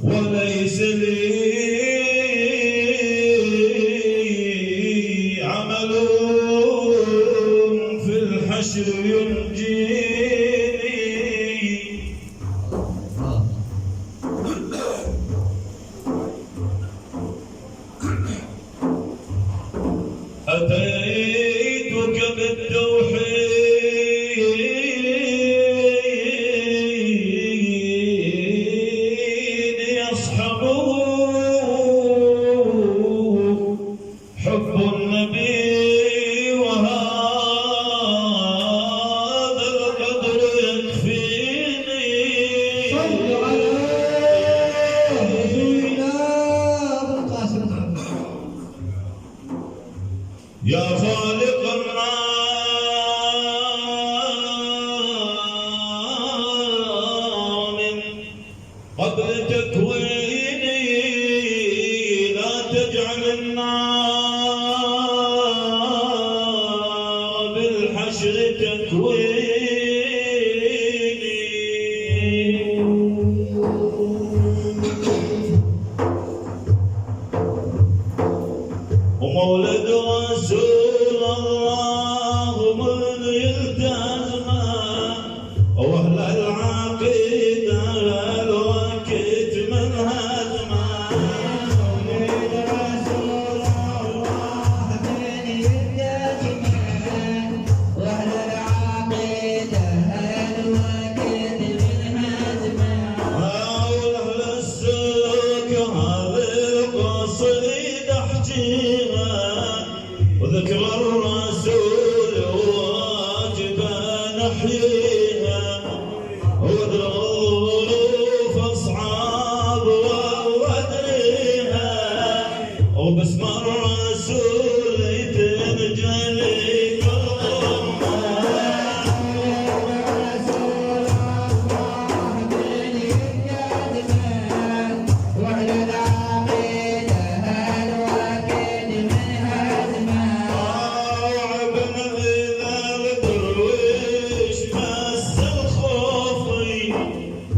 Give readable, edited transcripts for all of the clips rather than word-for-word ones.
وليس لي عمل في الحشر ينجيني. أتيتك بالتوحيد يصحبه حب النبي، وهذا القدر يكفيني. صلوا على رسولنا أبو القاسم يا خالق النار من قبل تكويني، لا تجعل النار بالحشر تكويني. ومولد رسول الله من يلتزمه، واهل العقيده الوقت من هزمه. مولد رسول الله من يلتزمه، واهل العقيده الوقت من هزمه. واهل السلوك هذه القصيده احجيها، وذكر الرسول واجب نحييها، وظروف اصعاب وادريها، وباسم الرسول تنجلي كرمها. رسول الله من يلتزمه، واهل العقيده الوقت من هزمه. وعبنا إذا الدرويش مس الخوفي،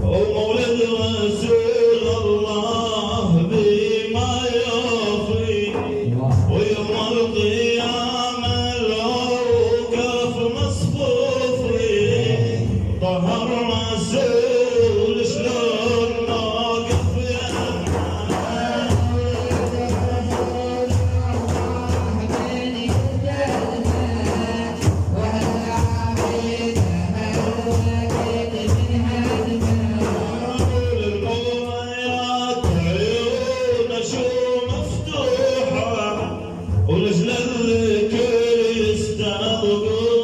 ومولد رسول الله بما يوفي، ويوم القيامة لو وقف مصفوفي، ظهر رسول شلون نوقف يمه. المويات عيون شو مفتوحة، ورجل الذكر يستغرقون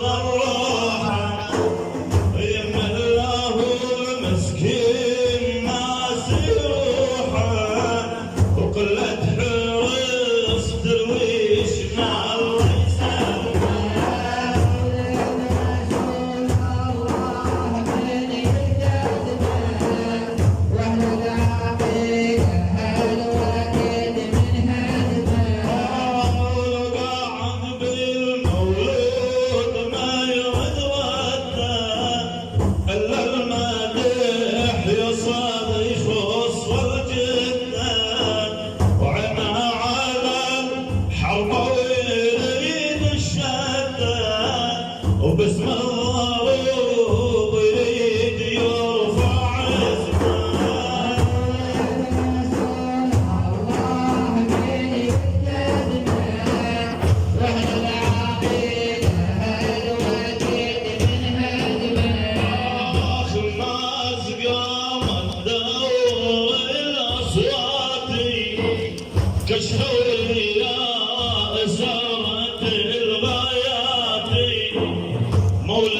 الراحة. يما الله المسكين ناس يروحه، وقلة حرص درويش مع الله يسلمه. قاعد بالمولود ما يرد وده، الا المدح يصاد يخص الجده، وعينها على الحرب ويريد الشده، وباسم الضروب يريد يرفع اسمه. آخر ناس قامت دور الأصوات، كشفوا الرياء سارت الغايات. مولد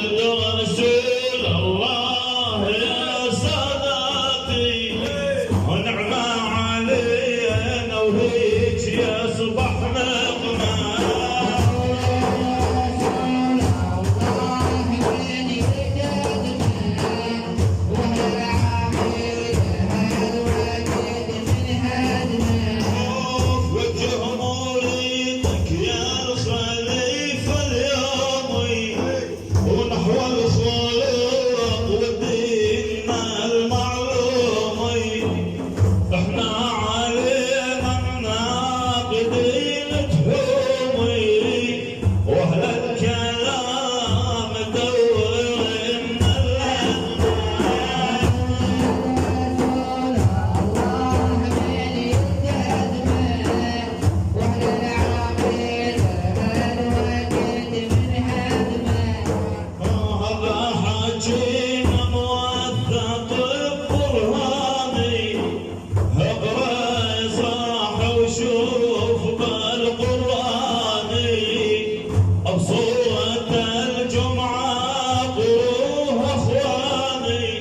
صورة الجمعة قروها اخواني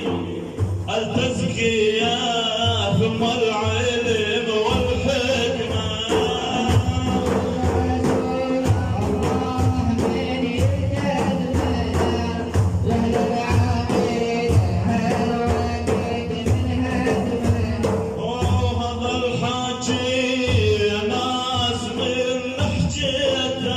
التزكية ثم العلم والحكمة وهذا الحكي ناس من لهجته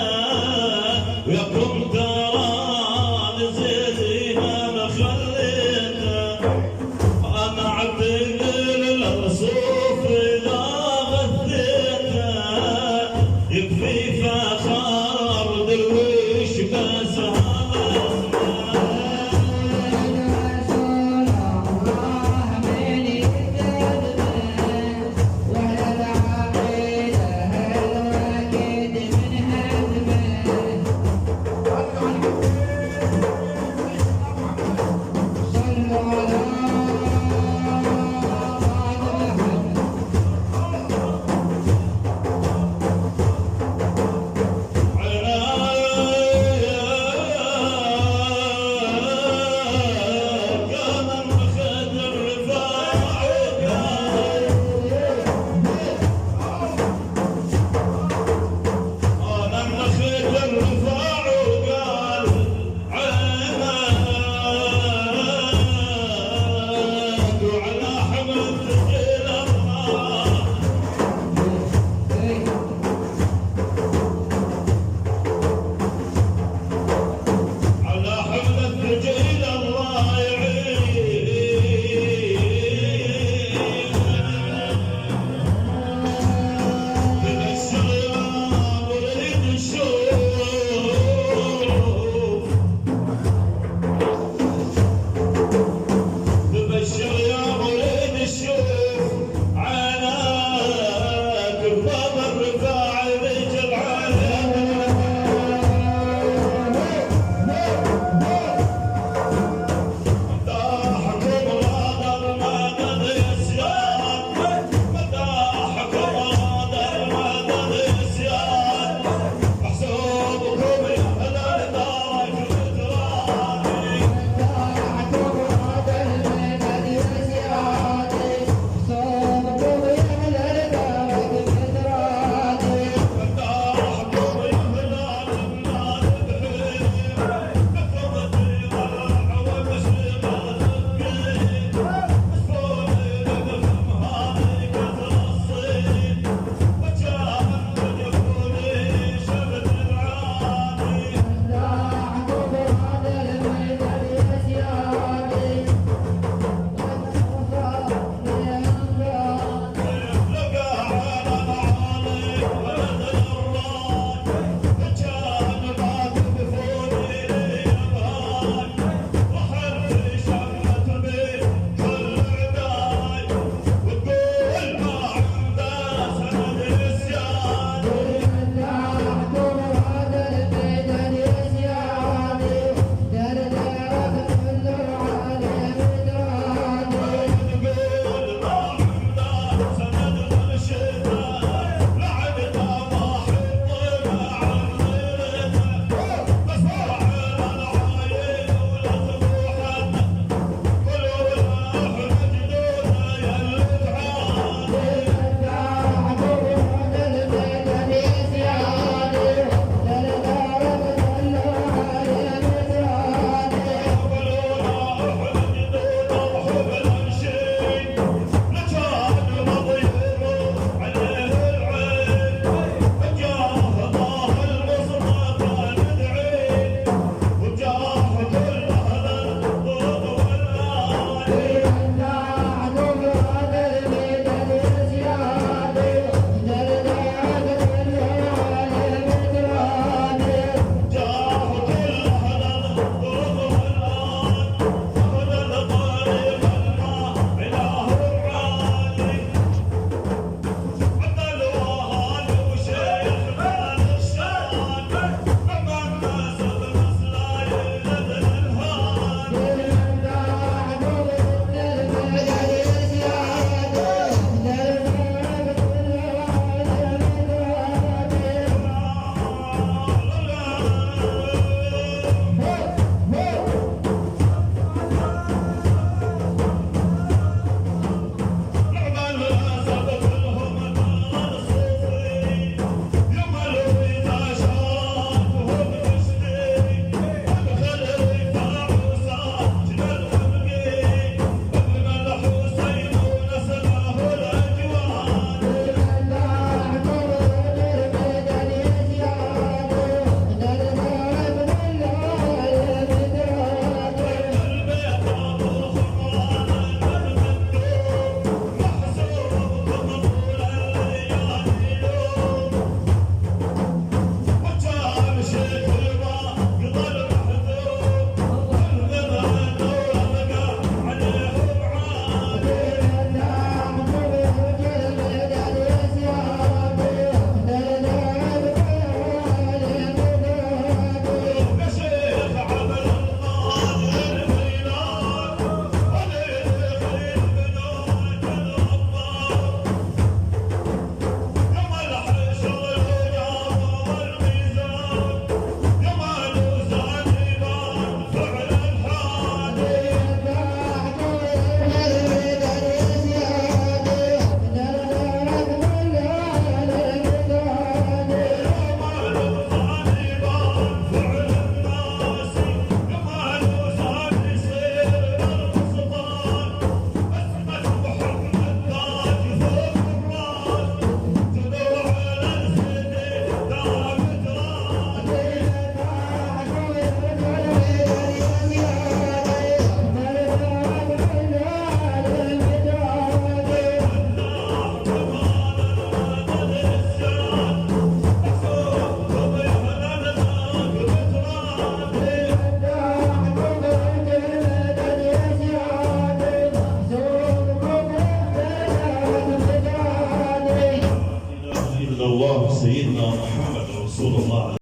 إلا الله سيدنا محمد رسول الله.